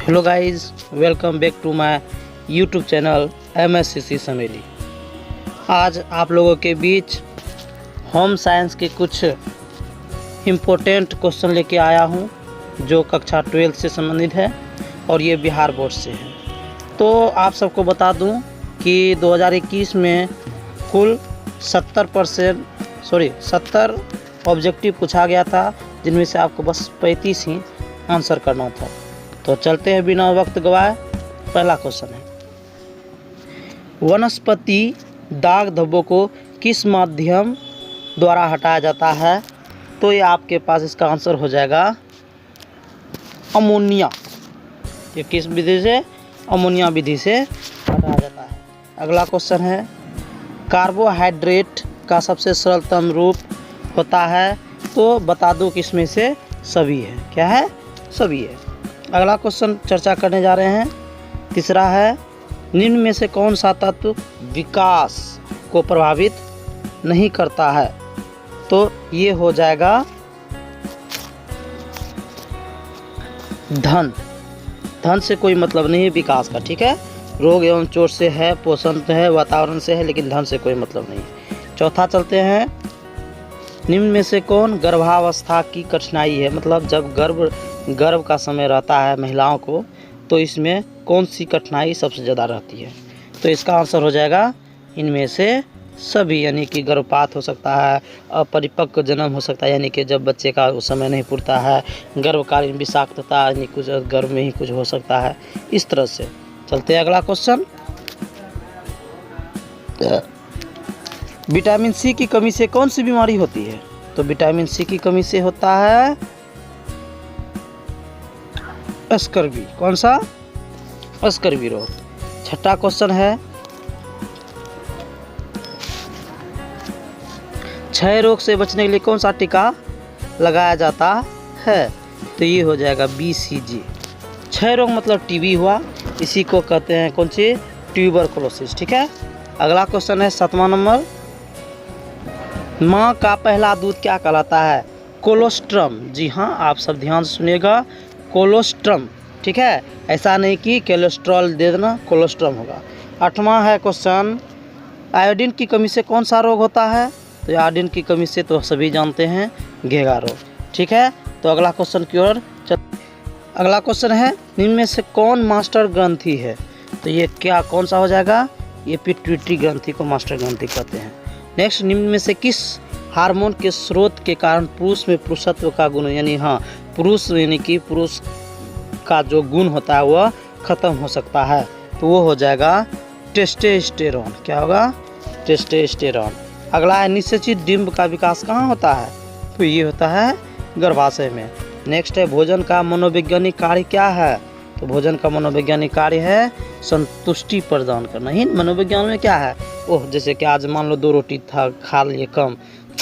Hello guys, welcome back to my YouTube channel MSCC समेली। आज आप लोगों के बीच होम साइंस के कुछ इम्पोर्टेंट क्वेश्चन लेके आया हूं जो कक्षा 12 से संबंधित है और ये बिहार बोर्ड से है। तो आप सबको बता दूं कि 2021 में कुल 70 ऑब्जेक्टिव पूछा गया था, जिनमें से आपको बस 35 ही आंसर करना था। तो चलते हैं बिना वक्त गवाए। पहला क्वेश्चन है, वनस्पति दाग धब्बों को किस माध्यम द्वारा हटाया जाता है? तो ये आपके पास इसका आंसर हो जाएगा अमोनिया। ये किस विधि से? अमोनिया विधि से हटाया जाता है। अगला क्वेश्चन है, कार्बोहाइड्रेट का सबसे सरलतम रूप होता है? तो बता दो किसमें से? सभी है। क्या है? सभी है। अगला क्वेश्चन चर्चा करने जा रहे हैं, तीसरा है, निम्न में से कौन सा तत्व विकास को प्रभावित नहीं करता है? तो ये हो जाएगा धन। धन से कोई मतलब नहीं है विकास का, ठीक है। रोग एवं चोट से है, पोषण से है, वातावरण से है, लेकिन धन से कोई मतलब नहीं है। चौथा चलते हैं, निम्न में से कौन गर्भावस्था की कठिनाई है? मतलब जब गर्भ का समय रहता है महिलाओं को, तो इसमें कौन सी कठिनाई सबसे ज़्यादा रहती है? तो इसका आंसर हो जाएगा इनमें से सभी, यानी कि गर्भपात हो सकता है, अपरिपक्व जन्म हो सकता है, यानी कि जब बच्चे का उस समय नहीं पूरता है, गर्भकालीन विषाक्तता, यानी कुछ गर्भ में ही कुछ हो सकता है। इस तरह से चलते हैं अगला क्वेश्चन, विटामिन सी की कमी से कौन सी बीमारी होती है? तो विटामिन सी की कमी से होता है स्कर्वी। कौन सा? स्कर्वी रोग। छठा क्वेश्चन है, क्षय रोग से बचने के लिए कौन सा टीका लगाया जाता है? तो ये हो जाएगा BCG। क्षय रोग मतलब टीबी हुआ, इसी को कहते हैं कौन सी? ट्यूबरकुलोसिस, ठीक है। अगला क्वेश्चन है 7वां नंबर, माँ का पहला दूध क्या कहलाता है? कोलोस्ट्रम। जी हाँ, आप सब ध्यान से सुनिएगा, कोलोस्ट्रम, ठीक है। ऐसा नहीं कि कोलेस्ट्रॉल दे देना, कोलोस्ट्रम होगा। 8वां है क्वेश्चन, आयोडीन की कमी से कौन सा रोग होता है? तो आयोडीन की कमी से तो सभी जानते हैं, घेंघा रोग, ठीक है। तो अगला क्वेश्चन की ओर अगला क्वेश्चन है, निम्न में से कौन मास्टर ग्रंथि है? तो ये क्या कौन सा हो जाएगा? ये पिट्यूटरी ग्रंथि को मास्टर ग्रंथि कहते हैं। नेक्स्ट, निम्न में से किस हार्मोन के स्रोत के कारण पुरुष में पुरुषत्व का गुण, यानी पुरुष यानी कि पुरुष का जो गुण होता है वह खत्म हो सकता है? तो वो हो जाएगा टेस्टोस्टेरोन। क्या होगा? टेस्टोस्टेरोन। अगला है, निषेचित डिंब का विकास कहाँ होता है? तो ये होता है गर्भाशय में। नेक्स्ट है, भोजन का मनोवैज्ञानिक कार्य क्या है? तो भोजन का मनोवैज्ञानिक कार्य है संतुष्टि प्रदान करना। ही मनोविज्ञान में क्या है? जैसे कि आज मान लो 2 रोटी था, खा लिए कम,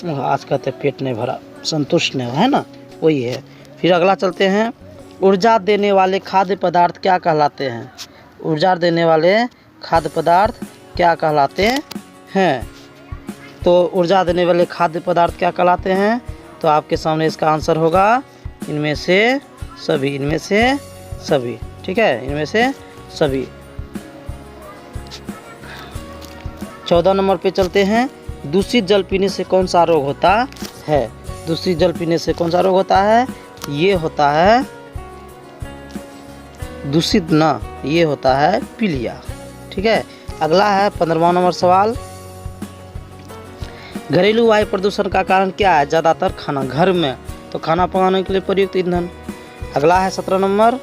आज कहते पेट नहीं भरा, संतुष्ट नहीं है ना, वही है। फिर अगला चलते हैं, ऊर्जा देने वाले खाद्य पदार्थ क्या कहलाते हैं? ऊर्जा देने वाले खाद्य पदार्थ क्या कहलाते हैं? तो ऊर्जा देने वाले खाद्य पदार्थ क्या कहलाते हैं? तो आपके सामने इसका आंसर होगा इनमें से सभी, इनमें से सभी, ठीक है, इनमें से सभी। 14 नंबर पे चलते हैं, दूषित जल पीने से कौन सा रोग होता है? दूषित जल पीने से कौन सा रोग होता है? ये होता है दूषित ना, ये होता है पीलिया, ठीक है। अगला है 15वां नंबर सवाल, घरेलू वायु प्रदूषण का कारण क्या है? ज़्यादातर खाना, घर में तो खाना पकाने के लिए प्रयुक्त ईंधन। अगला है 17 नंबर,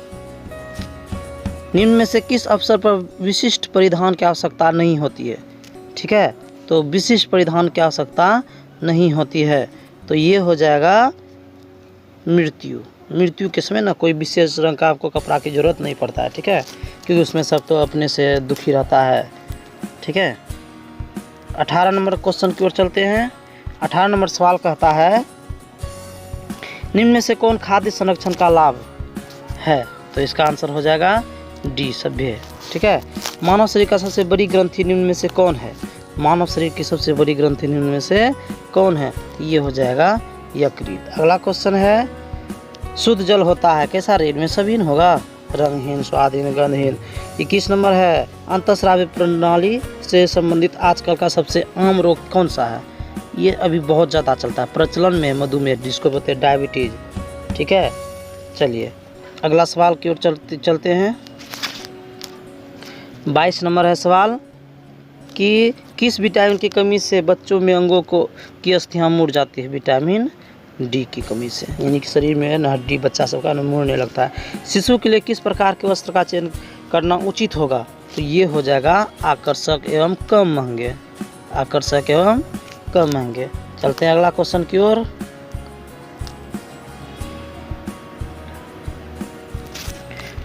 निम्न में से किस अवसर पर विशिष्ट परिधान की आवश्यकता नहीं होती है? ठीक है, तो विशिष्ट परिधान की आवश्यकता नहीं होती है। तो ये हो जाएगा मृत्यु। मृत्यु के समय ना कोई विशेष रंग का आपको कपड़ा की जरूरत नहीं पड़ता है, ठीक है, क्योंकि उसमें सब तो अपने से दुखी रहता है, ठीक है। 18 नंबर क्वेश्चन की ओर चलते हैं। 18 नंबर सवाल कहता है, निम्न में से कौन खाद्य संरक्षण का लाभ है? तो इसका आंसर हो जाएगा डी, सभ्य, ठीक है। मानव शरीर का सबसे बड़ी ग्रंथि निम्न में से कौन है? मानव शरीर की सबसे बड़ी ग्रंथि निम्न में से कौन है? ये हो जाएगा यकृत। अगला क्वेश्चन है, शुद्ध जल होता है कैसा? रेड में सभी होगा, रंगहीन, स्वादहीन, गंधहीन। 21 नंबर है अंतःस्रावी प्रणाली से संबंधित आजकल का सबसे आम रोग कौन सा है? ये अभी बहुत ज़्यादा चलता है, प्रचलन में मधुमेह, जिसको बोलते हैं डायबिटीज। ठीक है, चलिए अगला सवाल की ओर चलते हैं। 22 नंबर है सवाल कि किस विटामिन की कमी से बच्चों में अंगों की अस्थियां मुड़ जाती है? विटामिन डी की कमी से, यानी कि शरीर में न हड्डी बच्चा सबका मुड़ने लगता है। शिशु के लिए किस प्रकार के वस्त्र का चयन करना उचित होगा? तो ये हो जाएगा आकर्षक एवं कम महंगे, आकर्षक एवं कम महंगे। चलते हैं अगला क्वेश्चन की ओर।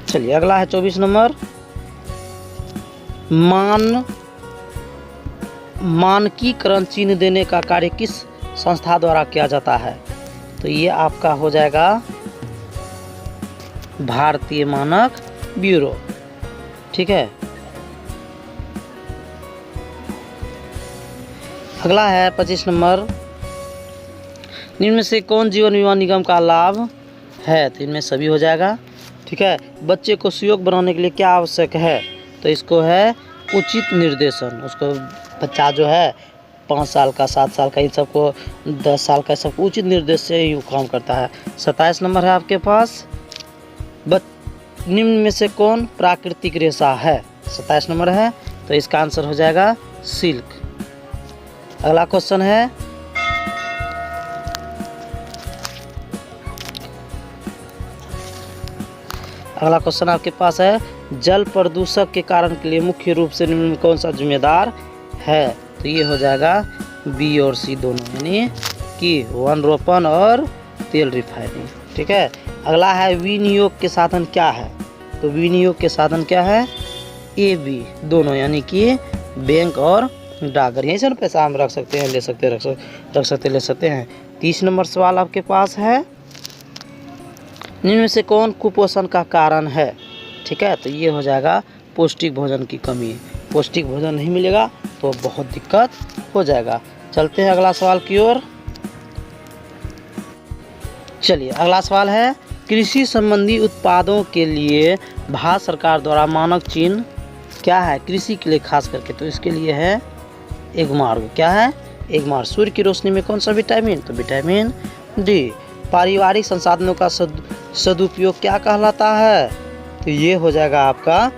चलिए अगला है 24 नंबर, मानकीकरण चिन्ह देने का कार्य किस संस्था द्वारा किया जाता है? तो ये आपका हो जाएगा भारतीय मानक ब्यूरो। ठीक है, अगला है 25 नंबर, निम्न में से कौन जीवन बीमा निगम का लाभ है? तो इनमें सभी हो जाएगा। ठीक है, बच्चे को सुयोग बनाने के लिए क्या आवश्यक है? तो इसको है उचित निर्देशन। उसको बच्चा जो है 5 साल का, 7 साल का, इन सबको 10 साल का, सब उचित निर्देश से ही काम करता है। 27 नंबर है आपके पास, निम्न में से कौन प्राकृतिक रेशा है? 27 नंबर है, तो इसका आंसर हो जाएगा सिल्क। अगला क्वेश्चन है, अगला क्वेश्चन आपके पास है, जल प्रदूषक के कारण के लिए मुख्य रूप से निम्न में कौन सा जिम्मेदार है? तो ये हो जाएगा बी और सी दोनों, यानी कि वन रोपण और तेल रिफाइनिंग। ठीक है, अगला है विनियोग के साधन क्या है? तो विनियोग के साधन क्या है? ए बी दोनों, यानी कि बैंक और डाकघर। यहीं से पैसा हम रख सकते हैं, ले सकते हैं, ले सकते हैं। 30 नंबर सवाल आपके पास है, निम्न में से कौन कुपोषण का कारण है? ठीक है, तो ये हो जाएगा पौष्टिक भोजन की कमी। पौष्टिक भोजन नहीं मिलेगा तो बहुत दिक्कत हो जाएगा। चलते हैं अगला सवाल की ओर। चलिए अगला सवाल है, कृषि संबंधी उत्पादों के लिए भारत सरकार द्वारा मानक चिन्ह क्या है? कृषि के लिए खास करके, तो इसके लिए है एगमार्क। क्या है? एगमार्क। सूर्य की रोशनी में कौन सा विटामिन? तो विटामिन डी। पारिवारिक संसाधनों का सदुपयोग क्या कहलाता है? तो ये हो जाएगा आपका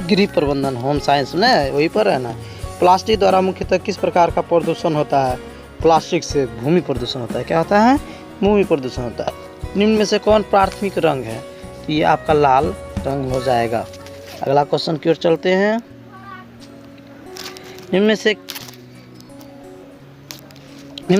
गृह प्रबंधन, होम साइंस में वही पर है ना। प्लास्टिक द्वारा मुख्यतः किस प्रकार का प्रदूषण होता है? प्लास्टिक से भूमि प्रदूषण होता है। क्या होता है? भूमि प्रदूषण होता है। निम्न में से कौन प्राथमिक रंग है? तो ये आपका लाल रंग हो जाएगा। अगला क्वेश्चन की ओर चलते हैं। निम्न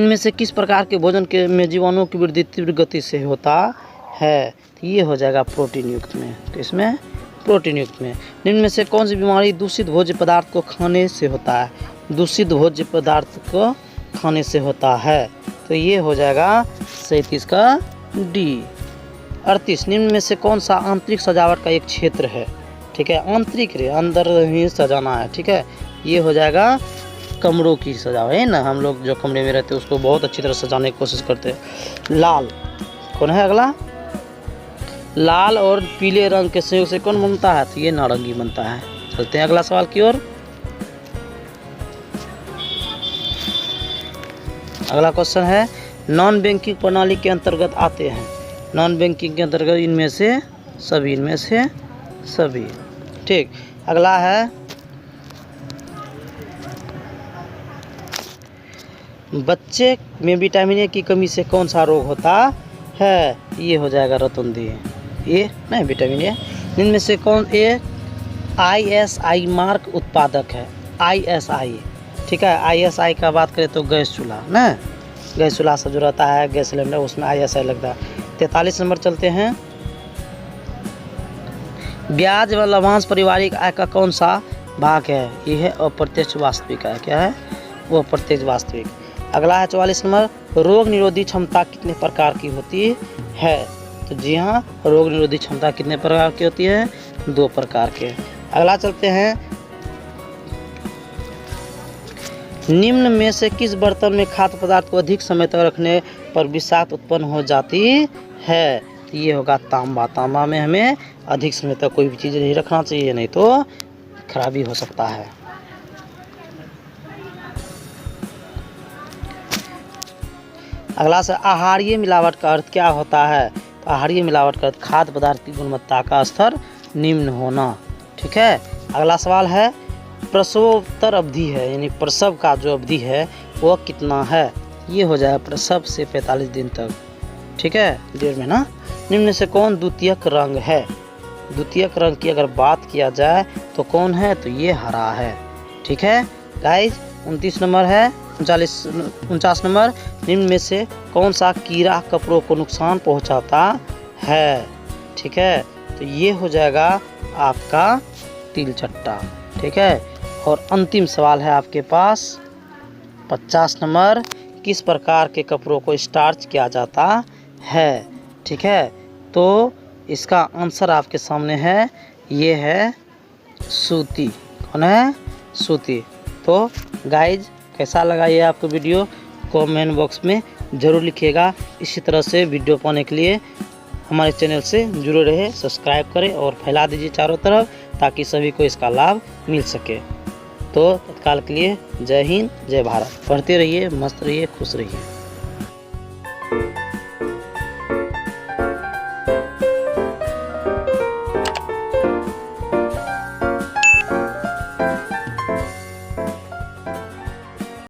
में से किस प्रकार के भोजन के में जीवाणुओं की वृद्धि तीव्र गति से होता है? तो ये हो जाएगा प्रोटीन युक्त में। तो इसमें प्रोटीन युक्त में। निम्न में से कौन सी बीमारी दूषित भोज्य पदार्थ को खाने से होता है? दूषित भोज्य पदार्थ को खाने से होता है। तो ये हो जाएगा 37 का डी। 38, निम्न में से कौन सा आंतरिक सजावट का एक क्षेत्र है? ठीक है, आंतरिक रे, अंदर ही सजाना है। ठीक है, ये हो जाएगा कमरों की सजावट है ना। हम लोग जो कमरे में रहते हैं उसको बहुत अच्छी तरह सजाने की कोशिश करते हैं। लाल कौन है? अगला लाल और पीले रंग के संयोग से कौन बनता है? तो ये नारंगी बनता है। चलते हैं अगला सवाल की ओर। अगला क्वेश्चन है, नॉन बैंकिंग प्रणाली के अंतर्गत आते हैं। नॉन बैंकिंग के अंतर्गत इनमें से सभी, इनमें से सभी। ठीक, अगला है बच्चे में विटामिन ए की कमी से कौन सा रोग होता है? ये हो जाएगा रतुंधी। ये नहीं विटामिन ए। इनमें से कौन ए ISI मार्क उत्पादक है? ISI। ठीक है, ISI का बात करें तो गैस चूल्हा ना, गैस चूल्हा सब जो रहता है, गैस सिलेंडर, उसमें ISI लगता है। 43 नंबर चलते हैं। ब्याज व लाभांश पारिवारिक आय का कौन सा भाग है? ये है अप्रत्यक्ष वास्तविक आय। क्या है? वो अप्रत्यक्ष वास्तविक। अगला है 44 नंबर, रोग निरोधी क्षमता कितने प्रकार की होती है? तो जी हाँ, रोग निरोधी क्षमता कितने प्रकार की होती है? 2 प्रकार के। अगला चलते हैं, निम्न में से किस बर्तन में खाद्य पदार्थ को अधिक समय तक रखने पर विषाक्त उत्पन्न हो जाती है? तो ये होगा तांबा। तांबा में हमें अधिक समय तक कोई भी चीज़ नहीं रखना चाहिए, नहीं तो खराबी हो सकता है। अगला से आहारीय मिलावट का अर्थ क्या होता है? तो आहारीय मिलावट का अर्थ खाद्य पदार्थ की गुणवत्ता का स्तर निम्न होना। ठीक है। अगला सवाल है प्रसवोत्तर अवधि है, यानी प्रसव का जो अवधि है वो कितना है? ये हो जाए प्रसव से 45 दिन तक। ठीक है, 1.5 महीना। निम्न से कौन द्वितीयक रंग है? द्वितीयक रंग की अगर बात किया जाए तो कौन है? तो ये हरा है। ठीक है गाइज। 29 नंबर है, 49 नंबर, निम्न में से कौन सा कीड़ा कपड़ों को नुकसान पहुंचाता है? ठीक है, तो ये हो जाएगा आपका तिलचट्टा। ठीक है। और अंतिम सवाल है आपके पास 50 नंबर, किस प्रकार के कपड़ों को स्टार्च किया जाता है? ठीक है, तो इसका आंसर आपके सामने है, ये है सूती। कौन है? सूती। तो गाइज कैसा लगा ये आपको वीडियो, कमेंट बॉक्स में ज़रूर लिखिएगा। इसी तरह से वीडियो पाने के लिए हमारे चैनल से जुड़े रहे, सब्सक्राइब करें और फैला दीजिए चारों तरफ, ताकि सभी को इसका लाभ मिल सके। तो तत्काल के लिए जय हिंद, जय भारत। पढ़ते रहिए, मस्त रहिए, खुश रहिए।